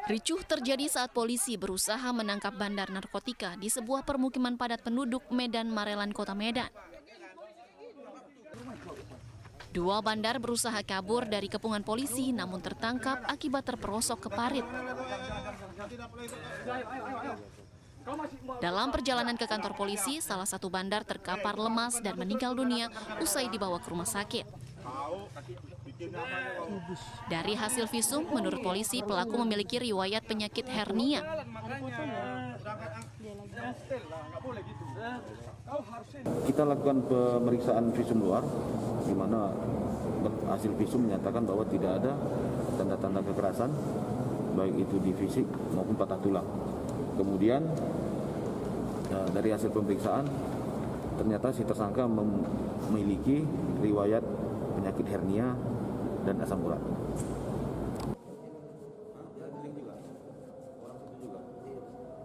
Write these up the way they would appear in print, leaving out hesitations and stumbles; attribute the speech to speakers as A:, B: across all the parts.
A: Ricuh terjadi saat polisi berusaha menangkap bandar narkotika di sebuah permukiman padat penduduk Medan Marelan, Kota Medan. Dua bandar berusaha kabur dari kepungan polisi namun tertangkap akibat terperosok ke parit. Dalam perjalanan ke kantor polisi, salah satu bandar terkapar lemas dan meninggal dunia usai dibawa ke rumah sakit. Dari hasil visum, menurut polisi pelaku memiliki riwayat penyakit hernia.
B: Kita lakukan pemeriksaan visum luar, di mana hasil visum menyatakan bahwa tidak ada tanda-tanda kekerasan, baik itu di fisik maupun patah tulang. Kemudian dari hasil pemeriksaan, ternyata si tersangka memiliki riwayat penyakit hernia dan asam urat.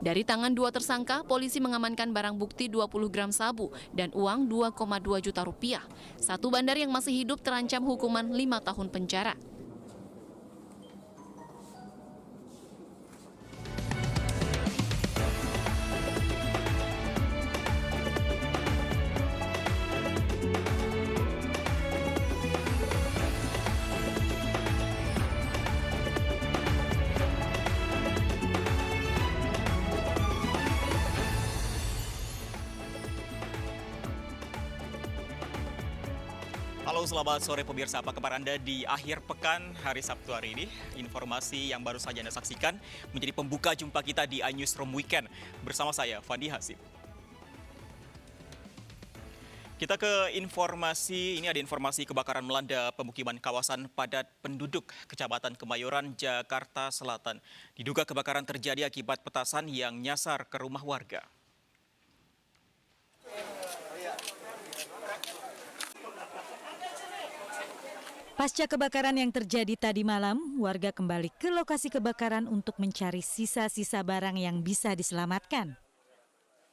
A: Dari tangan dua tersangka, polisi mengamankan barang bukti 20 gram sabu dan uang 2,2 juta rupiah. Satu bandar yang masih hidup terancam hukuman 5 tahun penjara.
C: Halo, selamat sore pemirsa. Apa kabar Anda di akhir pekan hari Sabtu hari ini? Informasi yang baru saja Anda saksikan menjadi pembuka jumpa kita di iNewsroom Weekend. Bersama saya, Fandi Hasib. Kita ke informasi, ini ada informasi kebakaran melanda pemukiman kawasan padat penduduk Kecamatan Kemayoran, Jakarta Selatan. Diduga kebakaran terjadi akibat petasan yang nyasar ke rumah warga.
D: Pasca kebakaran yang terjadi tadi malam, warga kembali ke lokasi kebakaran untuk mencari sisa-sisa barang yang bisa diselamatkan.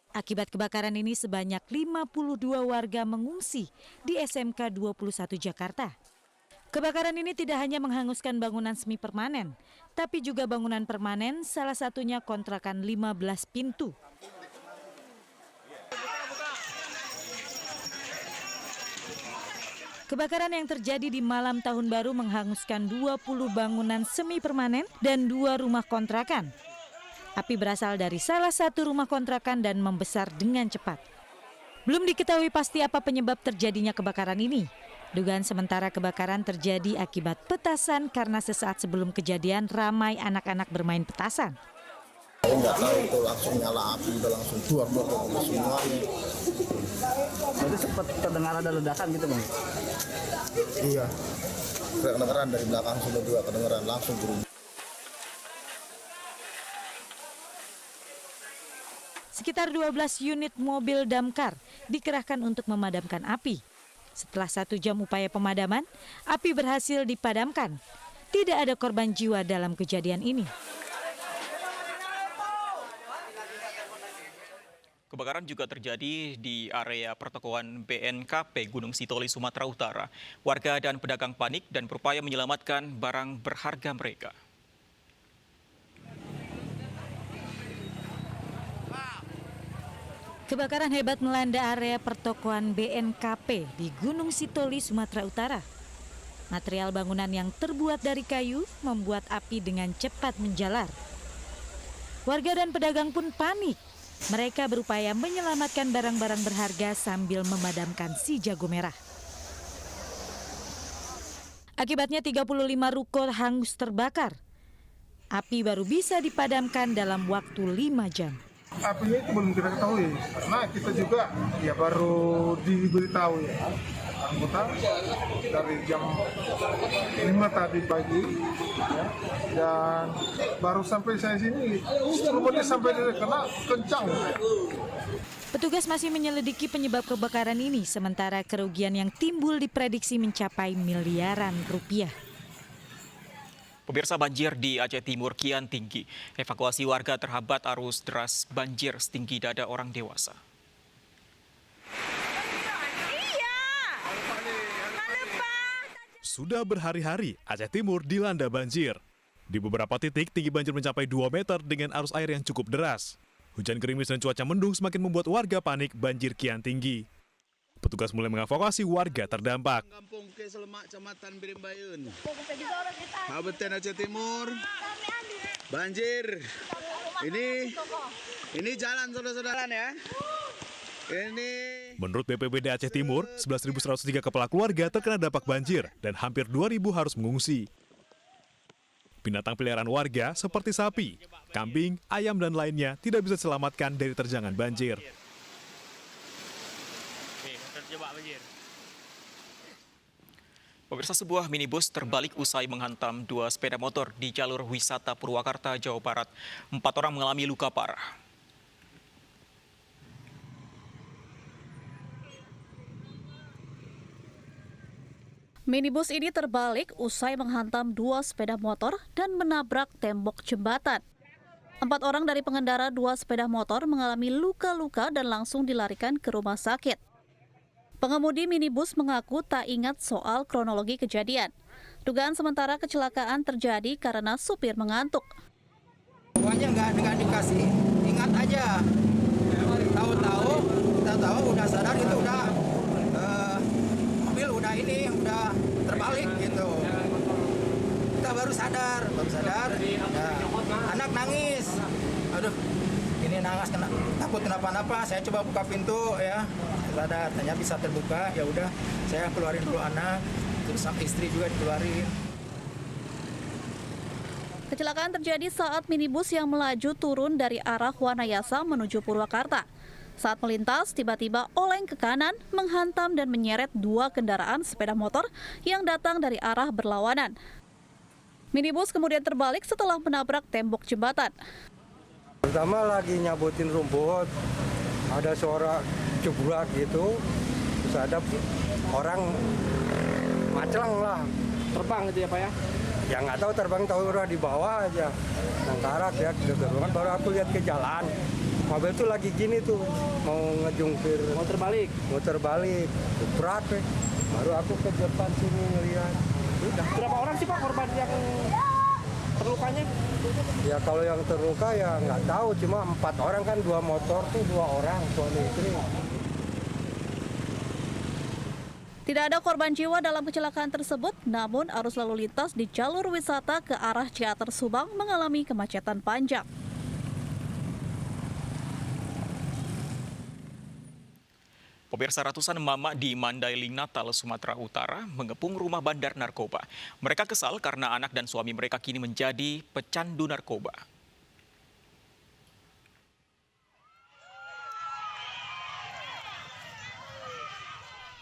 D: Akibat kebakaran ini sebanyak 52 warga mengungsi di SMK 21 Jakarta. Kebakaran ini tidak hanya menghanguskan bangunan semi permanen, tapi juga bangunan permanen, salah satunya kontrakan 15 pintu. Kebakaran yang terjadi di malam tahun baru menghanguskan 20 bangunan semi permanen dan 2 rumah kontrakan. Api berasal dari salah satu rumah kontrakan dan membesar dengan cepat. Belum diketahui pasti apa penyebab terjadinya kebakaran ini. Dugaan sementara kebakaran terjadi akibat petasan karena sesaat sebelum kejadian ramai anak-anak bermain petasan.
E: Saya nggak tahu itu langsung nyala api, udah langsung keluar semuanya.
F: Jadi sempat terdengar ada ledakan gitu Bang?
E: Iya, kedengeran dari belakang sudah juga kedengeran langsung berubah.
D: Sekitar 12 unit mobil damkar dikerahkan untuk memadamkan api. Setelah 1 jam upaya pemadaman, api berhasil dipadamkan. Tidak ada korban jiwa dalam kejadian ini.
C: Kebakaran juga terjadi di area pertokoan BNKP Gunung Sitoli, Sumatera Utara. Warga dan pedagang panik dan berupaya menyelamatkan barang berharga mereka.
D: Kebakaran hebat melanda area pertokoan BNKP di Gunung Sitoli, Sumatera Utara. Material bangunan yang terbuat dari kayu membuat api dengan cepat menjalar. Warga dan pedagang pun panik. Mereka berupaya menyelamatkan barang-barang berharga sambil memadamkan si jago merah. Akibatnya 35 ruko hangus terbakar. Api baru bisa dipadamkan dalam waktu 5 jam.
G: Apinya itu belum kita ketahui, karena kita juga ya baru diberitahu ya. Anggota dari jam 5 tadi pagi ya, dan baru sampai saya sini rumahnya sampai kena kencang.
D: Petugas masih menyelidiki penyebab kebakaran ini, sementara kerugian yang timbul diprediksi mencapai miliaran rupiah.
C: Pemirsa, banjir di Aceh Timur kian tinggi. Evakuasi warga terhambat arus deras banjir setinggi dada orang dewasa.
H: Sudah berhari-hari Aceh Timur dilanda banjir. Di beberapa titik, tinggi banjir mencapai 2 meter dengan arus air yang cukup deras. Hujan gerimis dan cuaca mendung semakin membuat warga panik banjir kian tinggi. Petugas mulai mengevakuasi warga terdampak.
I: Kampung ke Selemak, Kecamatan Birimbayun. Kabupaten Aceh Timur. Banjir. Ini jalan saudara-saudara ya.
H: Menurut BPBD Aceh Timur, 11.103 kepala keluarga terkena dampak banjir dan hampir 2.000 harus mengungsi. Binatang peliharaan warga seperti sapi, kambing, ayam, dan lainnya tidak bisa diselamatkan dari terjangan banjir.
C: Pemirsa, sebuah minibus terbalik usai menghantam 2 sepeda motor di jalur wisata Purwakarta, Jawa Barat. 4 orang mengalami luka parah.
J: Minibus ini terbalik usai menghantam 2 sepeda motor dan menabrak tembok jembatan. 4 orang dari pengendara 2 sepeda motor mengalami luka-luka dan langsung dilarikan ke rumah sakit. Pengemudi minibus mengaku tak ingat soal kronologi kejadian. Dugaan sementara kecelakaan terjadi karena supir mengantuk.
F: Pokoknya nggak dikasih, ingat aja. Tahu udah sadar itu udah mobil udah terbalik gitu. Kita baru sadar. Nah, anak nangis. Aduh, ini nangis takut kenapa-napa. Saya coba buka pintu ya. Sadar, ternyata bisa terbuka. Ya udah, saya keluarin dulu anak. Terus sama istri juga dikeluarin.
J: Kecelakaan terjadi saat minibus yang melaju turun dari arah Wanayasa menuju Purwakarta. Saat melintas, tiba-tiba oleng ke kanan, menghantam dan menyeret 2 kendaraan sepeda motor yang datang dari arah berlawanan. Minibus kemudian terbalik setelah menabrak tembok jembatan.
K: Pertama lagi nyabutin rumput, ada suara jebrak gitu, terus ada orang macelang lah.
F: Terbang gitu ya Pak ya?
K: Ya nggak tahu terbang, tahu udah di bawah aja. Nangkarat ya, keterbang, baru aku lihat ke jalan. Mobil tuh lagi gini tuh, mau ngejungkir.
F: Mau terbalik.
K: Berat deh. Baru aku ke depan sini ngelihat.
F: Udah. Berapa orang sih Pak korban yang terlukanya?
K: Ya kalau yang terluka ya nggak tahu, cuma 4 orang kan, 2 motor tuh 2 orang, suami istri.
J: Tidak ada korban jiwa dalam kecelakaan tersebut, namun arus lalu lintas di jalur wisata ke arah Ciater Subang mengalami kemacetan panjang.
C: Pemirsa, ratusan emak-emak di Mandailing, Natal, Sumatera Utara mengepung rumah bandar narkoba. Mereka kesal karena anak dan suami mereka kini menjadi pecandu narkoba.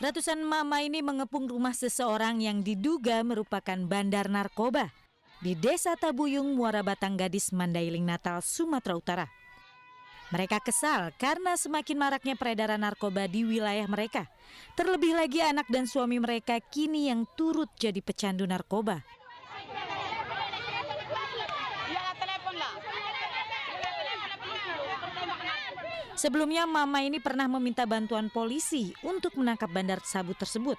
D: Ratusan emak-emak ini mengepung rumah seseorang yang diduga merupakan bandar narkoba di Desa Tabuyung, Muara Batang Gadis, Mandailing, Natal, Sumatera Utara. Mereka kesal karena semakin maraknya peredaran narkoba di wilayah mereka. Terlebih lagi anak dan suami mereka kini yang turut jadi pecandu narkoba. Sebelumnya mama ini pernah meminta bantuan polisi untuk menangkap bandar sabu tersebut.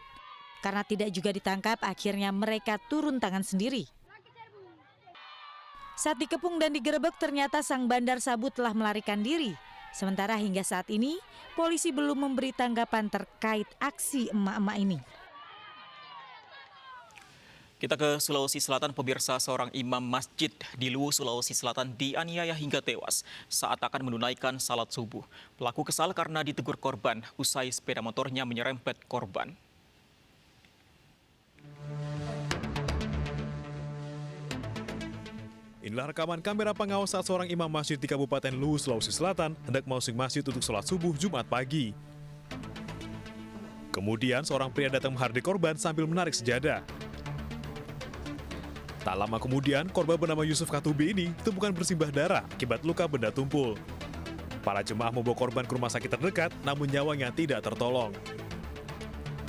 D: Karena tidak juga ditangkap, akhirnya mereka turun tangan sendiri. Saat dikepung dan digerebek, ternyata sang bandar sabu telah melarikan diri. Sementara hingga saat ini, polisi belum memberi tanggapan terkait aksi emak-emak ini.
C: Kita ke Sulawesi Selatan, pemirsa. Seorang imam masjid di Luwu, Sulawesi Selatan dianiaya hingga tewas saat akan menunaikan salat subuh. Pelaku kesal karena ditegur korban usai sepeda motornya menyerempet korban.
H: Inilah rekaman kamera pengawas saat seorang imam masjid di Kabupaten Luwu, Sulawesi Selatan hendak masuk masjid untuk sholat subuh Jumat pagi. Kemudian seorang pria datang menghardik korban sambil menarik sejadah. Tak lama kemudian, korban bernama Yusuf Katubi ini ditemukan bersimbah darah akibat luka benda tumpul. Para jemaah membawa korban ke rumah sakit terdekat, namun nyawanya tidak tertolong.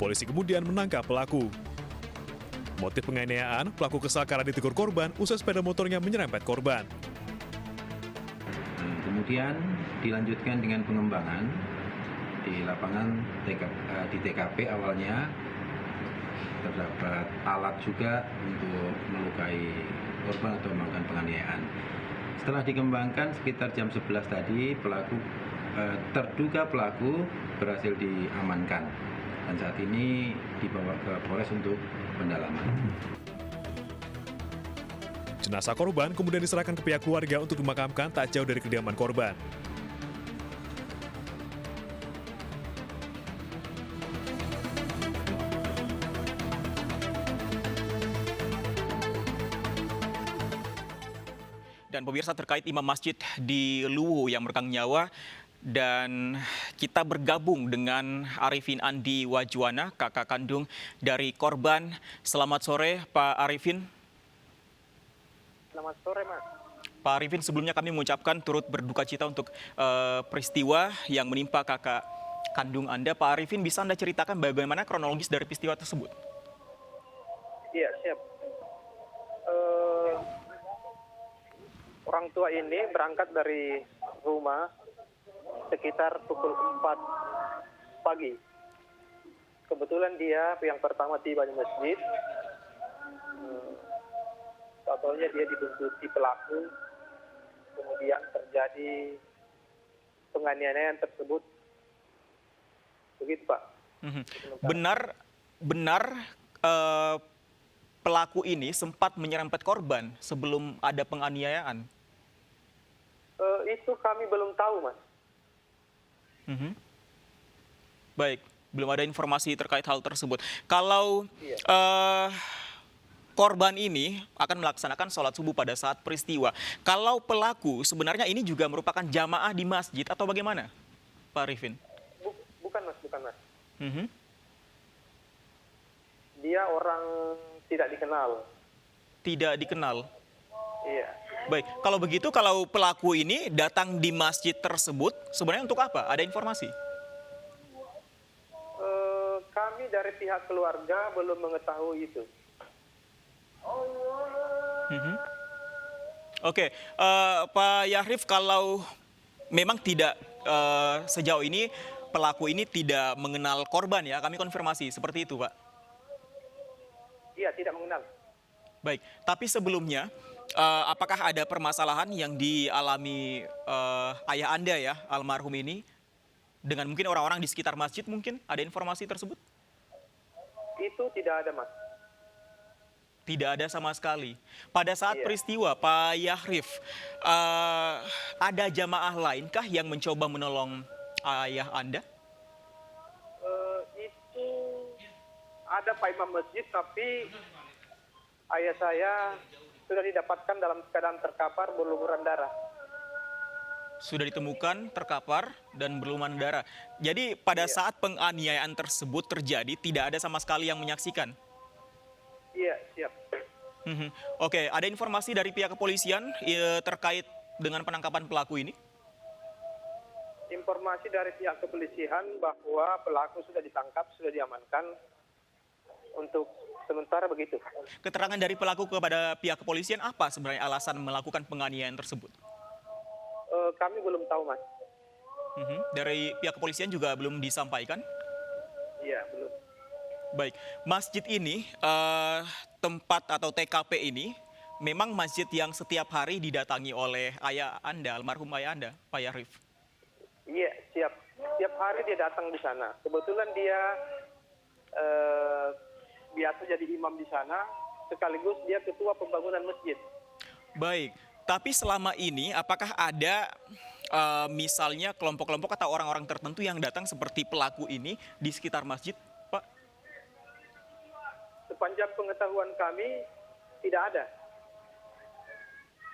H: Polisi kemudian menangkap pelaku. Motif penganiayaan, pelaku kesal karena ditegur korban usai sepeda motornya menyerempet korban.
L: Kemudian dilanjutkan dengan pengembangan di lapangan di TKP awalnya terdapat alat juga untuk melukai korban atau melakukan penganiayaan. Setelah dikembangkan sekitar jam 11 tadi, terduga pelaku berhasil diamankan dan saat ini dibawa ke Polres untuk pendalaman.
H: Jenazah korban kemudian diserahkan ke pihak keluarga untuk dimakamkan tak jauh dari kediaman korban.
C: Dan pemirsa, terkait imam masjid di Luwu yang merekam nyawa, dan kita bergabung dengan Arifin Andi Wajuwana, kakak kandung dari korban. Selamat sore Pak Arifin.
M: Selamat sore, Mas.
C: Pak Arifin, sebelumnya kami mengucapkan turut berduka cita untuk peristiwa yang menimpa kakak kandung Anda. Pak Arifin, bisa Anda ceritakan bagaimana kronologis dari peristiwa tersebut?
M: Iya, siap. Orang tua ini berangkat dari rumah sekitar pukul 4 pagi. Kebetulan dia yang pertama tiba di masjid. Contohnya dia dibuntuti pelaku, kemudian terjadi penganiayaan tersebut. Begitu, Pak.
C: Benar pelaku ini sempat menyerempet korban sebelum ada penganiayaan?
M: Itu kami belum tahu, Mas.
C: Baik, belum ada informasi terkait hal tersebut. Kalau korban ini akan melaksanakan sholat subuh pada saat peristiwa, kalau pelaku sebenarnya ini juga merupakan jamaah di masjid atau bagaimana, Pak Arifin?
M: Bukan, Mas. Dia orang tidak dikenal.
C: Tidak dikenal?
M: Iya.
C: Baik, kalau begitu, kalau pelaku ini datang di masjid tersebut, sebenarnya untuk apa? Ada informasi?
M: Kami dari pihak keluarga belum mengetahui itu.
C: Oke, Pak Yahrif, kalau memang tidak sejauh ini pelaku ini tidak mengenal korban ya, kami konfirmasi seperti itu, Pak.
M: Iya, tidak mengenal.
C: Baik, tapi sebelumnya apakah ada permasalahan yang dialami ayah Anda ya, almarhum ini, dengan mungkin orang-orang di sekitar masjid mungkin? Ada informasi tersebut?
M: Itu tidak ada, Mas.
C: Tidak ada sama sekali. Pada saat peristiwa, Pak Yahrif, ada jamaah lainkah yang mencoba menolong ayah Anda?
M: Itu ada Pak Imam Masjid, tapi ayah saya sudah didapatkan dalam keadaan terkapar berlumuran darah.
C: Sudah ditemukan terkapar dan berlumuran darah. Jadi pada saat penganiayaan tersebut terjadi, tidak ada sama sekali yang menyaksikan?
M: Iya, siap.
C: Oke, ada informasi dari pihak kepolisian terkait dengan penangkapan pelaku ini?
M: Informasi dari pihak kepolisian bahwa pelaku sudah ditangkap, sudah diamankan untuk sementara begitu.
C: Keterangan dari pelaku kepada pihak kepolisian apa sebenarnya alasan melakukan penganiayaan tersebut?
M: Kami belum tahu, Mas.
C: Dari pihak kepolisian juga belum disampaikan?
M: Iya, belum.
C: Baik, masjid ini, tempat atau TKP ini, memang masjid yang setiap hari didatangi oleh ayah Anda, almarhum ayah Anda, Pak Yahrif?
M: Iya, siap. Setiap hari dia datang di sana. Kebetulan dia biasa jadi imam di sana, sekaligus dia ketua pembangunan masjid.
C: Baik, tapi selama ini apakah ada misalnya kelompok-kelompok atau orang-orang tertentu yang datang seperti pelaku ini di sekitar masjid, Pak?
M: Sepanjang pengetahuan kami, tidak ada.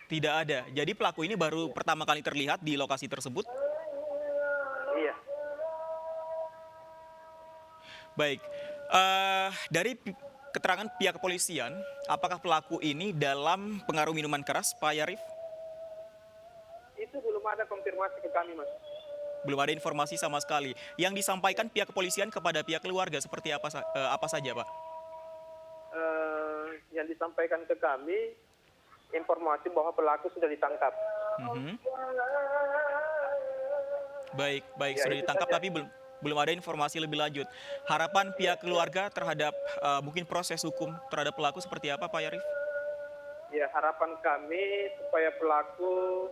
C: Tidak ada. Jadi pelaku ini baru pertama kali terlihat di lokasi tersebut?
M: Iya.
C: Baik. Dari keterangan pihak kepolisian, apakah pelaku ini dalam pengaruh minuman keras, Pak Yahrif?
M: Itu belum ada konfirmasi ke kami, Mas.
C: Belum ada informasi sama sekali. Yang disampaikan pihak kepolisian kepada pihak keluarga seperti apa saja, Pak?
M: Yang disampaikan ke kami, informasi bahwa pelaku sudah ditangkap.
C: Baik,
M: Ya,
C: sudah
M: itu
C: ditangkap
M: saja.
C: tapi belum ada informasi lebih lanjut. Harapan pihak keluarga terhadap mungkin proses hukum terhadap pelaku seperti apa, Pak Yahrif?
M: Ya, harapan kami supaya pelaku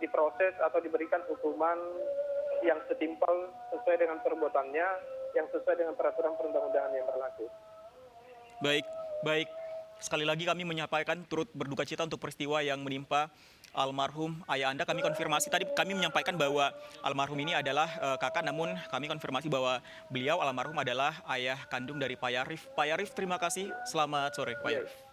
M: diproses atau diberikan hukuman yang setimpal sesuai dengan perbuatannya, yang sesuai dengan peraturan perundang-undangan yang berlaku.
C: Baik. Sekali lagi kami menyampaikan turut berduka cita untuk peristiwa yang menimpa almarhum ayah Anda. Kami konfirmasi tadi, kami menyampaikan bahwa almarhum ini adalah kakak, namun kami konfirmasi bahwa beliau almarhum adalah ayah kandung dari Pak Yarif. Pak Yarif, terima kasih. Selamat sore, Pak Yarif.